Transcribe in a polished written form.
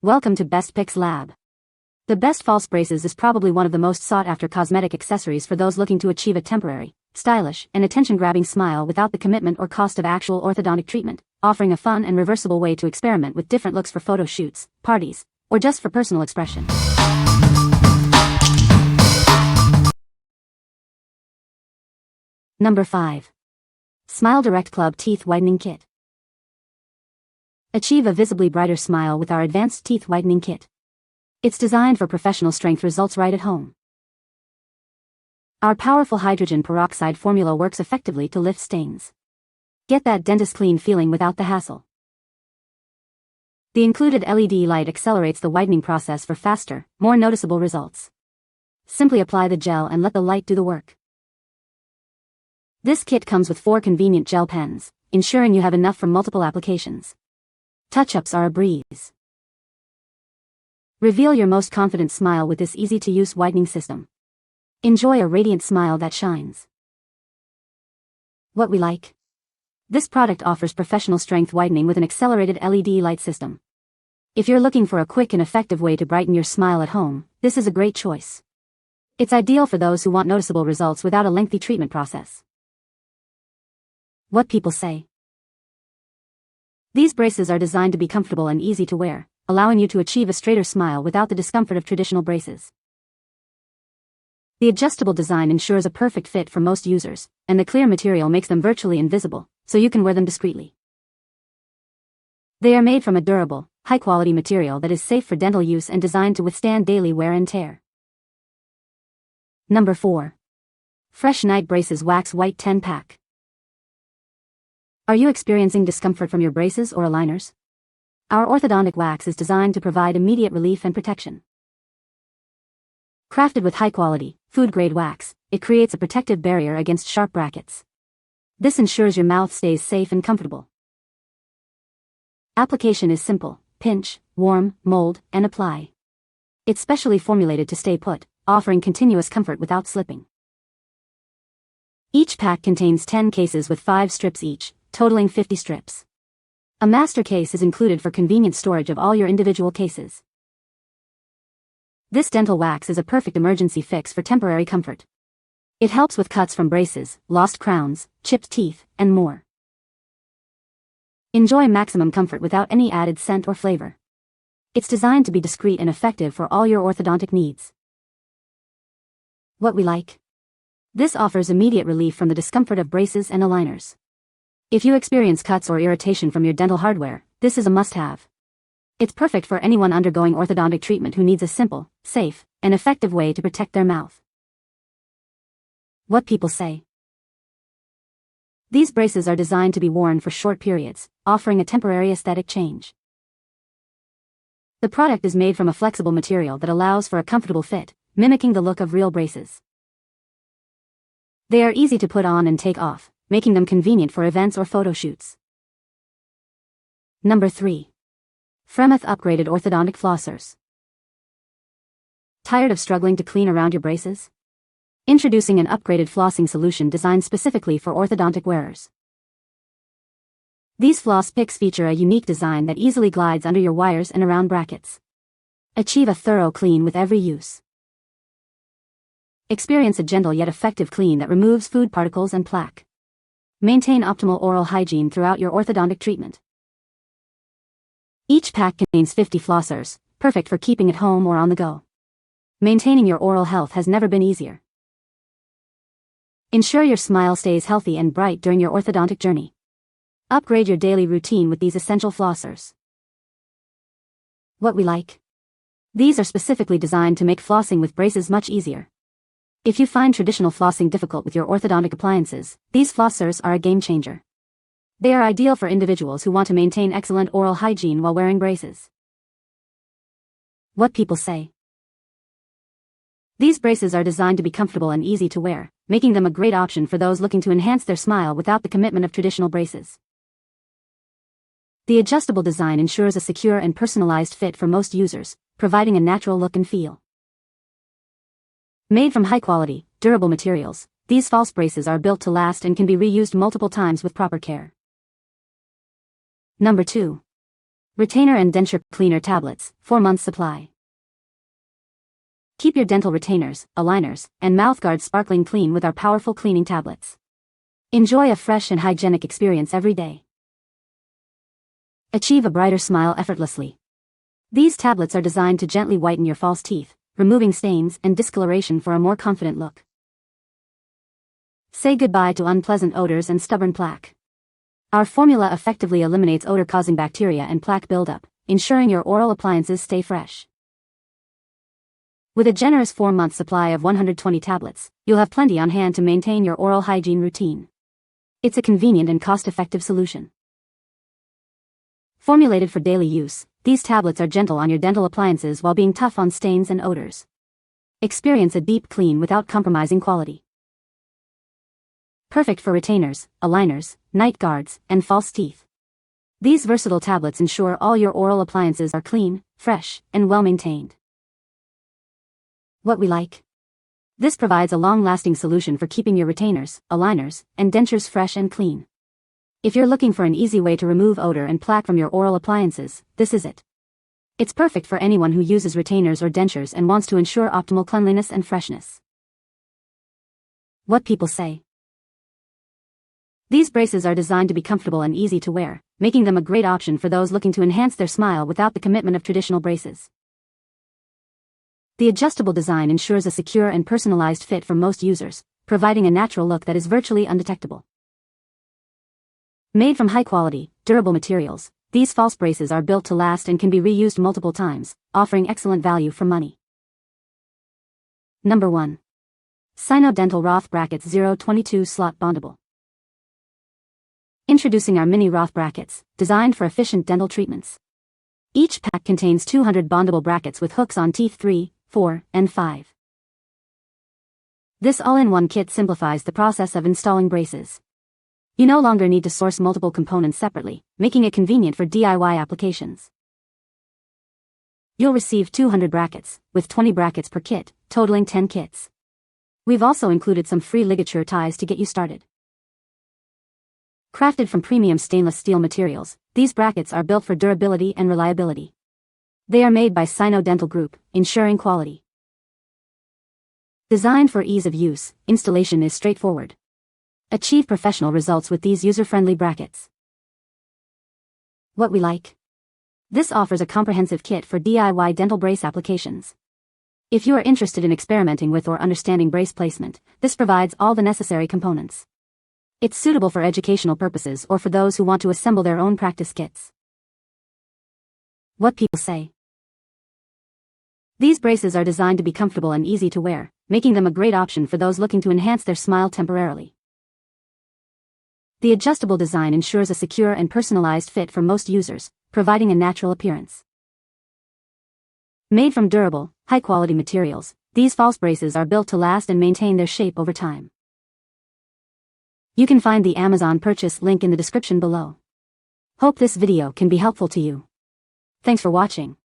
Welcome to Best Picks Lab. The best false braces is probably one of the most sought-after cosmetic accessories for those looking to achieve a temporary, stylish, and attention-grabbing smile without the commitment or cost of actual orthodontic treatment, offering a fun and reversible way to experiment with different looks for photo shoots, parties, or just for personal expression. Number 5. SmileDirectClub Teeth Whitening Kit. Achieve a visibly brighter smile with our advanced teeth whitening kit. It's designed for professional strength results right at home. Our powerful hydrogen peroxide formula works effectively to lift stains. Get that dentist clean feeling without the hassle. The included LED light accelerates the whitening process for faster, more noticeable results. Simply apply the gel and let the light do the work. This kit comes with 4 convenient gel pens, ensuring you have enough for multiple applications. Touch-ups are a breeze. Reveal your most confident smile with this easy-to-use whitening system. Enjoy a radiant smile that shines. What we like? This product offers professional strength whitening with an accelerated LED light system. If you're looking for a quick and effective way to brighten your smile at home, this is a great choice. It's ideal for those who want noticeable results without a lengthy treatment process. What people say. These braces are designed to be comfortable and easy to wear, allowing you to achieve a straighter smile without the discomfort of traditional braces. The adjustable design ensures a perfect fit for most users, and the clear material makes them virtually invisible, so you can wear them discreetly. They are made from a durable, high-quality material that is safe for dental use and designed to withstand daily wear and tear. Number 4. Fresh Night Braces Wax White 10-Pack. Are you experiencing discomfort from your braces or aligners? Our orthodontic wax is designed to provide immediate relief and protection. Crafted with high-quality, food-grade wax, it creates a protective barrier against sharp brackets. This ensures your mouth stays safe and comfortable. Application is simple: pinch, warm, mold, and apply. It's specially formulated to stay put, offering continuous comfort without slipping. Each pack contains 10 cases with 5 strips each, totaling 50 strips. A master case is included for convenient storage of all your individual cases. This dental wax is a perfect emergency fix for temporary comfort. It helps with cuts from braces, lost crowns, chipped teeth, and more. Enjoy maximum comfort without any added scent or flavor. It's designed to be discreet and effective for all your orthodontic needs. What we like? This offers immediate relief from the discomfort of braces and aligners. If you experience cuts or irritation from your dental hardware, this is a must-have. It's perfect for anyone undergoing orthodontic treatment who needs a simple, safe, and effective way to protect their mouth. What people say. These braces are designed to be worn for short periods, offering a temporary aesthetic change. The product is made from a flexible material that allows for a comfortable fit, mimicking the look of real braces. They are easy to put on and take off, making them convenient for events or photo shoots. Number 3. Fremouth Upgraded Orthodontic Flossers. Tired of struggling to clean around your braces? Introducing an upgraded flossing solution designed specifically for orthodontic wearers. These floss picks feature a unique design that easily glides under your wires and around brackets. Achieve a thorough clean with every use. Experience a gentle yet effective clean that removes food particles and plaque. Maintain optimal oral hygiene throughout your orthodontic treatment. Each pack contains 50 flossers, perfect for keeping at home or on the go. Maintaining your oral health has never been easier. Ensure your smile stays healthy and bright during your orthodontic journey. Upgrade your daily routine with these essential flossers. What we like? These are specifically designed to make flossing with braces much easier. If you find traditional flossing difficult with your orthodontic appliances, these flossers are a game changer. They are ideal for individuals who want to maintain excellent oral hygiene while wearing braces. What people say. These braces are designed to be comfortable and easy to wear, making them a great option for those looking to enhance their smile without the commitment of traditional braces. The adjustable design ensures a secure and personalized fit for most users, providing a natural look and feel. Made from high-quality, durable materials, these false braces are built to last and can be reused multiple times with proper care. Number 2. Retainer and Denture Cleaner Tablets, 4-month supply. Keep your dental retainers, aligners, and mouthguards sparkling clean with our powerful cleaning tablets. Enjoy a fresh and hygienic experience every day. Achieve a brighter smile effortlessly. These tablets are designed to gently whiten your false teeth, removing stains and discoloration for a more confident look. Say goodbye to unpleasant odors and stubborn plaque. Our formula effectively eliminates odor-causing bacteria and plaque buildup, ensuring your oral appliances stay fresh. With a generous 4-month supply of 120 tablets, you'll have plenty on hand to maintain your oral hygiene routine. It's a convenient and cost-effective solution. Formulated for daily use, these tablets are gentle on your dental appliances while being tough on stains and odors. Experience a deep clean without compromising quality. Perfect for retainers, aligners, night guards, and false teeth. These versatile tablets ensure all your oral appliances are clean, fresh, and well-maintained. What we like. This provides a long-lasting solution for keeping your retainers, aligners, and dentures fresh and clean. If you're looking for an easy way to remove odor and plaque from your oral appliances, this is it. It's perfect for anyone who uses retainers or dentures and wants to ensure optimal cleanliness and freshness. What people say. These braces are designed to be comfortable and easy to wear, making them a great option for those looking to enhance their smile without the commitment of traditional braces. The adjustable design ensures a secure and personalized fit for most users, providing a natural look that is virtually undetectable. Made from high-quality, durable materials, these false braces are built to last and can be reused multiple times, offering excellent value for money. Number 1. Sino Dental Roth Brackets 022 Slot Bondable. Introducing our mini Roth brackets, designed for efficient dental treatments. Each pack contains 200 bondable brackets with hooks on teeth 3, 4, and 5. This all-in-one kit simplifies the process of installing braces. You no longer need to source multiple components separately, making it convenient for DIY applications. You'll receive 200 brackets, with 20 brackets per kit, totaling 10 kits. We've also included some free ligature ties to get you started. Crafted from premium stainless steel materials, these brackets are built for durability and reliability. They are made by Sino Dental Group, ensuring quality. Designed for ease of use, installation is straightforward. Achieve professional results with these user-friendly brackets. What we like. This offers a comprehensive kit for DIY dental brace applications. If you are interested in experimenting with or understanding brace placement, this provides all the necessary components. It's suitable for educational purposes or for those who want to assemble their own practice kits. What people say. These braces are designed to be comfortable and easy to wear, making them a great option for those looking to enhance their smile temporarily. The adjustable design ensures a secure and personalized fit for most users, providing a natural appearance. Made from durable, high-quality materials, these false braces are built to last and maintain their shape over time. You can find the Amazon purchase link in the description below. Hope this video can be helpful to you. Thanks for watching.